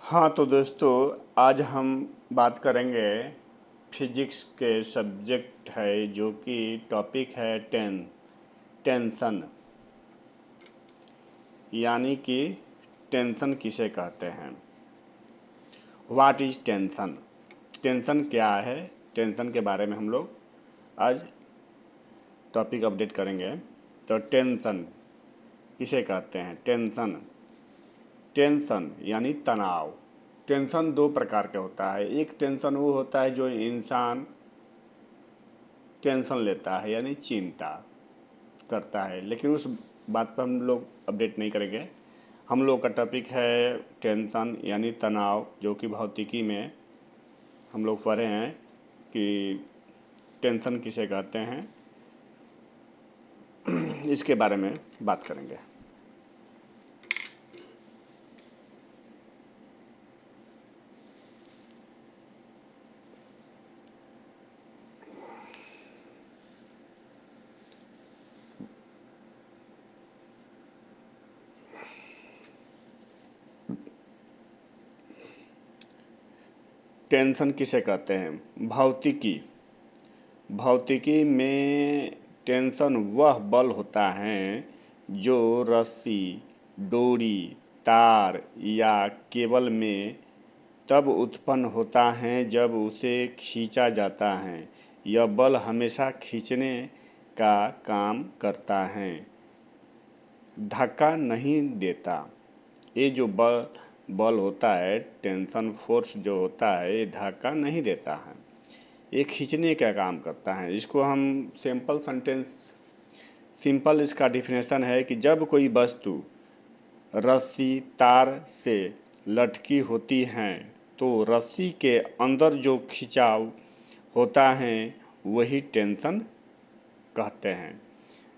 हाँ तो दोस्तों, आज हम बात करेंगे फिजिक्स के सब्जेक्ट है जो कि टॉपिक है टेंशन। यानी कि टेंशन किसे कहते हैं। What is tension. टेंशन क्या है, टेंशन के बारे में हम लोग आज टॉपिक अपडेट करेंगे। तो टेंशन किसे कहते हैं। टेंशन टेंशन यानी तनाव। टेंशन दो प्रकार का होता है। एक टेंशन वो होता है जो इंसान टेंशन लेता है यानी चिंता करता है, लेकिन उस बात पर हम लोग अपडेट नहीं करेंगे। हम लोग का टॉपिक है टेंशन यानी तनाव, जो कि भौतिकी में हम लोग पढ़े हैं कि टेंशन किसे कहते हैं। इसके बारे में बात करेंगे। टेंशन किसे कहते हैं। भौतिकी में टेंशन वह बल होता है जो रस्सी, डोरी, तार या केबल में तब उत्पन्न होता है जब उसे खींचा जाता है। यह बल हमेशा खींचने का काम करता है, धक्का नहीं देता। ये जो बल होता है, टेंशन फोर्स जो होता है, ये धक्का नहीं देता है, ये खींचने का काम करता है। इसको हम सिंपल इसका डिफिनेशन है कि जब कोई वस्तु रस्सी तार से लटकी होती हैं तो रस्सी के अंदर जो खिंचाव होता है वही टेंशन कहते हैं।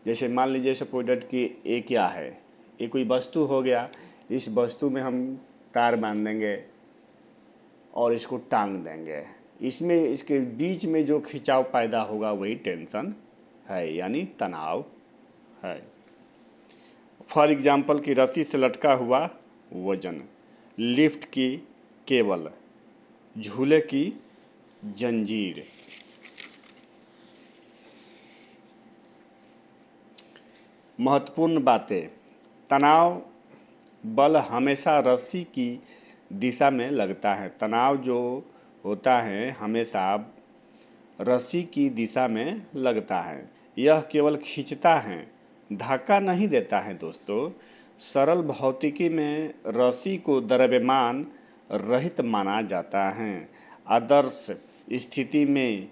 जैसे मान लीजिए सपोज दैट कि ये क्या है, ये कोई वस्तु हो गया। इस वस्तु में हम तार बांध देंगे और इसको टांग देंगे। इसमें इसके बीच में जो खिंचाव पैदा होगा वही टेंशन है यानी तनाव है। फॉर एग्जाम्पल कि रस्सी से लटका हुआ वजन, लिफ्ट की केबल, झूले की जंजीर। महत्वपूर्ण बातें। तनाव बल हमेशा रस्सी की दिशा में लगता है। तनाव जो होता है हमेशा रस्सी की दिशा में लगता है। यह केवल खींचता है, धक्का नहीं देता है। दोस्तों, सरल भौतिकी में रस्सी को द्रव्यमान रहित माना जाता है। आदर्श स्थिति में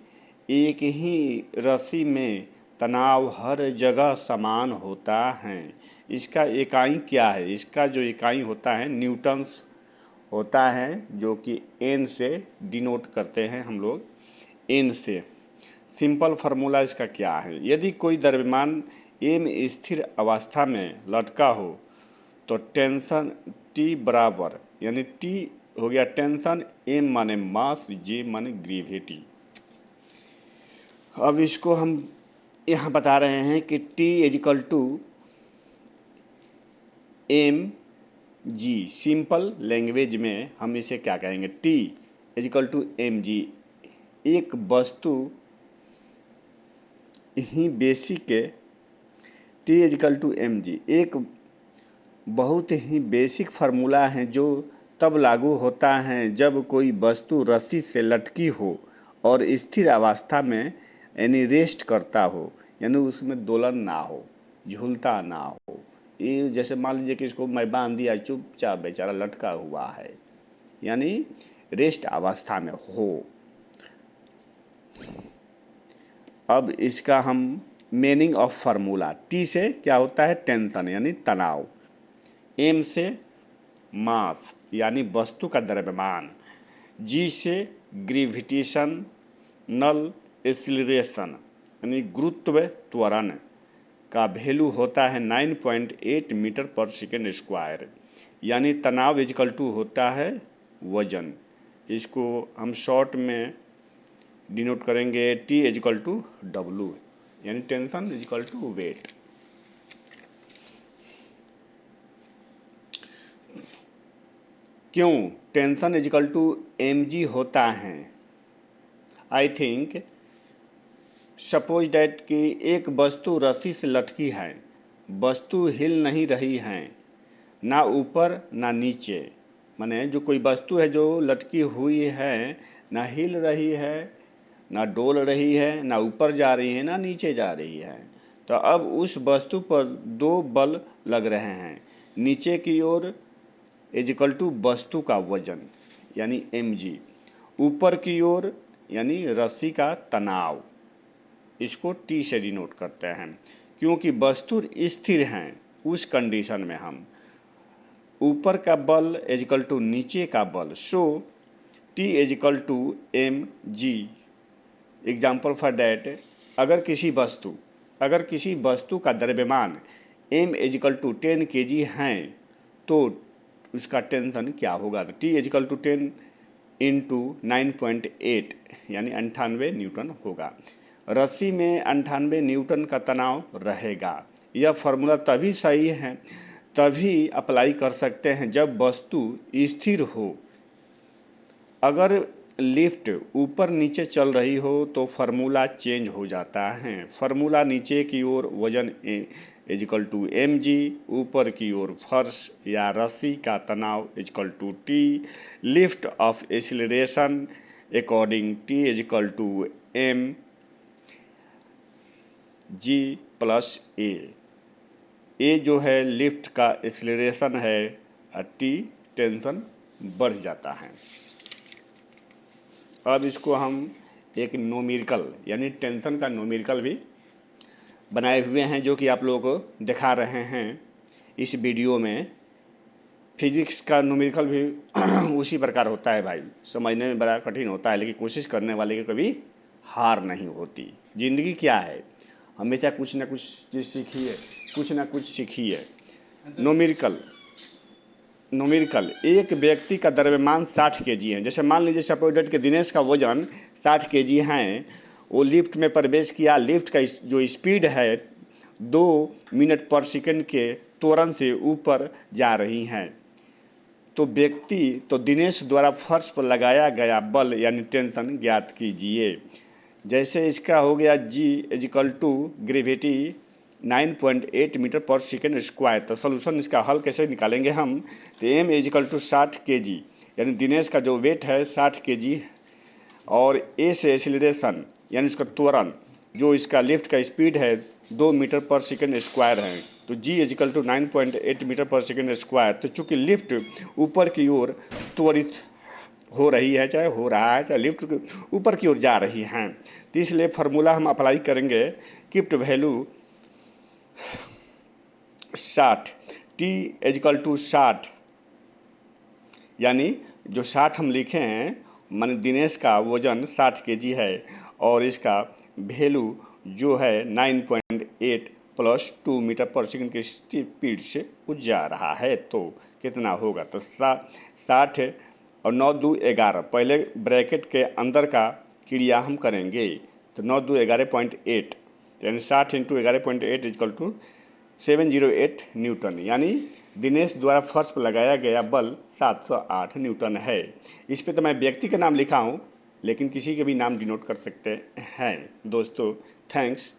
एक ही रस्सी में तनाव हर जगह समान होता है। इसका इकाई क्या है। इसका जो इकाई होता है न्यूटन्स होता है, जो कि एन से डिनोट करते हैं हम लोग, एन से। सिंपल फार्मूला इसका क्या है। यदि कोई द्रव्यमान एम स्थिर अवस्था में लटका हो तो टेंशन टी बराबर, यानी टी हो गया टेंशन, एम माने मास, जे माने ग्रेविटी। अब इसको हम यहाँ बता रहे हैं कि T equal to M G. Simple language में हम इसे क्या कहेंगे, T equal to M G. एक वस्तु ही बेसिक है, T equal to M G एक बहुत ही बेसिक फार्मूला है जो तब लागू होता है जब कोई वस्तु रस्सी से लटकी हो और स्थिर अवस्था में यानी रेस्ट करता हो, यानी उसमें दोलन ना हो, झूलता ना हो। ये जैसे मान लीजिए कि इसको मैं बांध दिया, चुपचाप बेचारा लटका हुआ है, यानी रेस्ट अवस्था में हो। अब इसका हम मीनिंग ऑफ फार्मूला, टी से क्या होता है टेंशन यानी तनाव, एम से मास यानी वस्तु का द्रव्यमान, जी से ग्रेविटेशनल एक्सीलरेशन यानी गुरुत्व त्वरण का वैल्यू होता है 9.8 मीटर पर सेकेंड स्क्वायर, यानी तनाव इजकल टू होता है वजन। इसको हम शॉर्ट में डिनोट करेंगे टी इजकल टू डब्लू, यानी टेंशन इजकल टू वेट। क्यों टेंशन इजिकल टू mg होता है? आई थिंक सपोज डैट कि एक वस्तु रस्सी से लटकी है, वस्तु हिल नहीं रही है, ना ऊपर ना नीचे। माने जो कोई वस्तु है जो लटकी हुई है, ना हिल रही है, ना डोल रही है, ना ऊपर जा रही है, ना नीचे जा रही है। तो अब उस वस्तु पर दो बल लग रहे हैं। नीचे की ओर इजिकल टू वस्तु का वजन यानी mg, ऊपर की ओर यानी रस्सी का तनाव, इसको T से डिनोट करते हैं। क्योंकि वस्तु स्थिर हैं, उस कंडीशन में हम ऊपर का बल इजिकल टू नीचे का बल, so T equal to mg। Example for that, अगर किसी वस्तु का द्रव्यमान m इजिकल टू 10 kg है तो उसका टेंशन क्या होगा? तो T इजिकल टू 10 इंटू 9.8 यानी 98 न्यूटन होगा। रस्सी में 98 न्यूटन का तनाव रहेगा। यह फार्मूला तभी सही है, तभी अप्लाई कर सकते हैं जब वस्तु स्थिर हो। अगर लिफ्ट ऊपर नीचे चल रही हो तो फार्मूला चेंज हो जाता है। फार्मूला नीचे की ओर वजन इजिकल टू mg, ऊपर की ओर फर्श या रस्सी का तनाव equal to T, lift of acceleration according T equal to mg plus a जो है लिफ्ट का एक्सीलरेशन है, T टेंशन बढ़ जाता है। अब इसको हम एक न्यूमेरिकल यानी टेंशन का न्यूमेरिकल भी बनाए हुए हैं, जो कि आप लोगों को दिखा रहे हैं इस वीडियो में। फिजिक्स का न्यूमेरिकल भी उसी प्रकार होता है भाई, समझने में बड़ा कठिन होता है, लेकिन कोशिश करने वाले की कभी हार नहीं होती। ज़िंदगी क्या है, हमेशा कुछ ना कुछ चीज़ सीखिए, कुछ ना कुछ सीखिए। न्यूमेरिकल एक व्यक्ति का द्रव्यमान 60 kg है। जैसे मान लीजिए सपोज दैट कि दिनेश का वजन 60 kg है, वो लिफ्ट में प्रवेश किया। लिफ्ट का जो स्पीड है 2 मिनट पर सेकंड के त्वरण से ऊपर जा रही हैं। तो दिनेश द्वारा फर्श पर लगाया गया बल यानी टेंशन ज्ञात कीजिए। जैसे इसका हो गया G equal to gravity 9.8 metre पर सेकेंड स्क्वायर। तो सोल्यूशन इसका हल कैसे निकालेंगे हम? तो m इजिकल टू 60 kg यानी दिनेश का जो वेट है 60 kg, और a से एक्सीलरेशन यानी उसका त्वरण, जो इसका लिफ्ट का स्पीड है 2 मीटर पर सेकेंड स्क्वायर है, तो g इजिकल टू 9.8 मीटर पर सेकेंड स्क्वायर। तो चूँकि लिफ्ट ऊपर की ओर त्वरित हो रही है, चाहे हो रहा है, चाहे लिफ्ट ऊपर की ओर जा रही हैं, तो इसलिए फार्मूला हम अप्लाई करेंगे। किप्ट वैल्यू 60, T इजिकल टू 60 यानी जो 60 हम लिखे हैं, मान दिनेश का वजन 60 kg है और इसका वैल्यू जो है 9.8 प्लस 2 मीटर पर सेकंड की स्पीड से वो जा रहा है, तो कितना होगा? तो 60 और 9 2 11, पहले ब्रैकेट के अंदर का क्रिया हम करेंगे, तो 9 2 11.8 यानी 60 इंटू 11.8 इजिकल टू 708 न्यूटन, यानी दिनेश द्वारा फर्श पर लगाया गया बल 708 न्यूटन है। इस पे तो मैं व्यक्ति का नाम लिखा हूँ, लेकिन किसी के भी नाम डिनोट कर सकते हैं दोस्तों। थैंक्स।